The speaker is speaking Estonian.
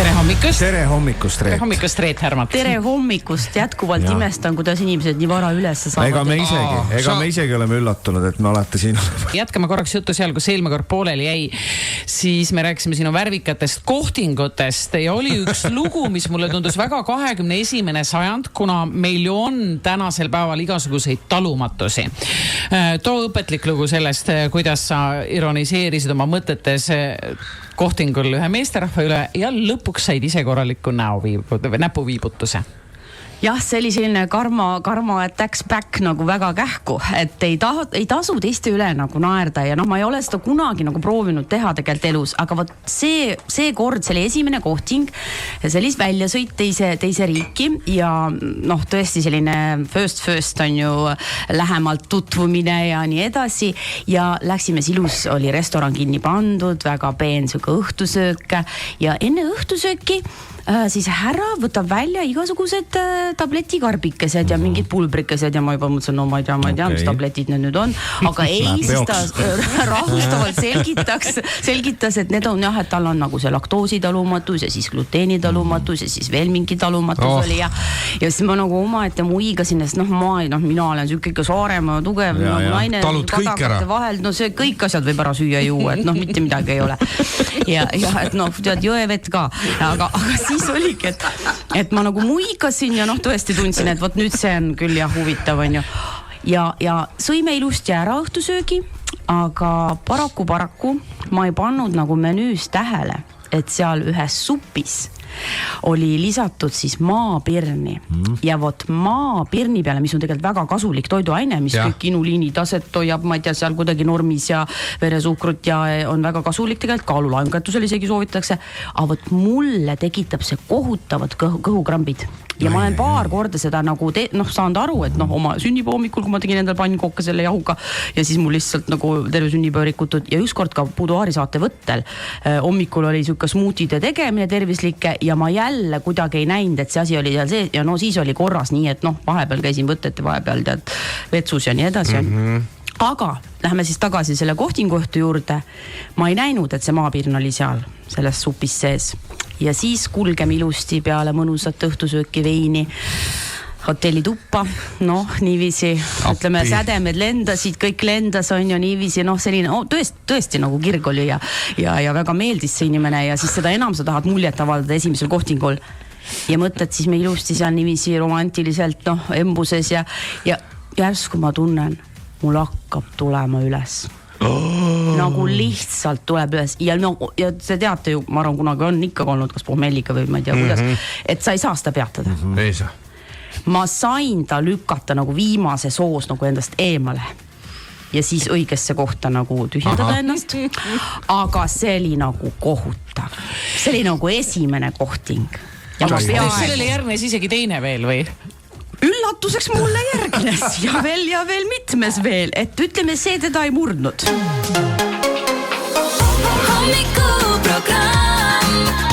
Tere hommikust! Tere hommikust, Reet! Tere hommikust, Reet Härmat! Tere hommikust! Jätkuvalt imestan, kuidas inimesed nii vara üles saavad. Ega me isegi oleme üllatunud, et me olete siin. Jätkame korraks juttu seal, kus eelmine kord pooleli jäi. Siis me rääkisime sinu värvikatest kohtingutest ja oli üks lugu, mis mulle tundus väga 21. sajand, kuna meil ju on tänasel päeval igasuguseid talumatusi. Too õpetlik lugu sellest, kuidas sa ironiseerisid oma mõtetes kohtingul ühe meesterahva üle ja lõpuks said ise korraliku näpuviibutuse. Jah, see oli selline karma attacks back nagu väga kähku, et ei tasu teiste üle nagu naerda ja ma ei ole seda kunagi nagu proovinud teha tegelikult elus, aga võt see kord, see oli esimene kohting, see oli väljasõit teise riiki ja tõesti selline first on ju lähemalt tutvumine ja nii edasi ja läksime ilus, oli restoran kinni pandud, väga peen süke õhtusöök ja enne õhtusööki siis härra võtab välja igasugused tabletikarbikesed ja mingid pulbrikesed ja ma juba mõtlesin, ma ei tea, mis tabletid need nüüd on, aga ei, siis ta rahustavalt selgitas, et need on jah, et tal on nagu see laktoositalumatus ja siis gluteenitalumatus ja siis veel mingi talumatus oli ja siis ma nagu omaette muigasin, sest mina olen süke ikka Saaremaa tugev nagu naine kadakate vahel, see kõik asjad võib ära süüa juua, et mitte midagi ei ole ja et tead jõevett ka, aga siis oligi, et ma nagu muigasin ja tõesti tundsin, et võt nüüd see on küll huvitav on ju. Ja sõime ilusti ära õhtusöögi, aga paraku ma ei pannud nagu menüüs tähele, et seal ühes supis oli lisatud siis maapirni ja vot maapirni peale, mis on tegelikult väga kasulik toiduaine, mis kõik inuliini taset hoiab, ma ei tea, seal kuidagi normis ja veresuhkrut ja on väga kasulik tegelikult, kaalulangetusel isegi soovitakse, aga vot mulle tekitab see kohutavad kõhukrambid ja ma olen paar korda seda nagu saanud aru, et oma sünnipoomikul, kui ma tegin endal pannkooke selle jahuga ja siis mul lihtsalt nagu terve sünnipäev rikutud ja ükskord ka Buduaari saate võttel hommikul oli siuke smuutide tegemine tervislike ja ma jälle kuidagi ei näinud, et see asi oli seal see ja siis oli korras nii, et vahepeal käisin võtete vahepeal tead vetsus ja nii edasi. Aga lähme siis tagasi selle kohtinguõhtu juurde. Ma ei näinud, et see maapirn oli seal selles supis sees ja siis kulgeme ilusti peale mõnusat õhtusööki veini hotelli tuppa, niiviisi, ütleme, sädemed lendasid, kõik lendas on ju niiviisi, selline, tõesti nagu kirg oli ja väga meeldis see inimene ja siis seda enam sa tahad muljet avaldada esimesel kohtingul ja mõtled siis me ilusti seal niiviisi romantiliselt, embuses ja järsku ma tunnen, mul hakkab tulema üles. Nagu lihtsalt tuleb üles ja see teate ju, ma arvan, kunagi on ikka olnud kas pohmelliga või ma ei tea kuidas, et sa ei saa seda peatada. Ei saa. Ma sain ta lükata nagu viimase soos nagu endast eemale ja siis õigesse kohta nagu tühjendada ennast, aga see oli nagu kohutav. See oli nagu esimene kohting. Sellele järgnes isegi teine veel või? Üllatuseks mulle järgnes ja veel mitmes veel, et ütleme, see teda ei murdnud. Hommikuprogramm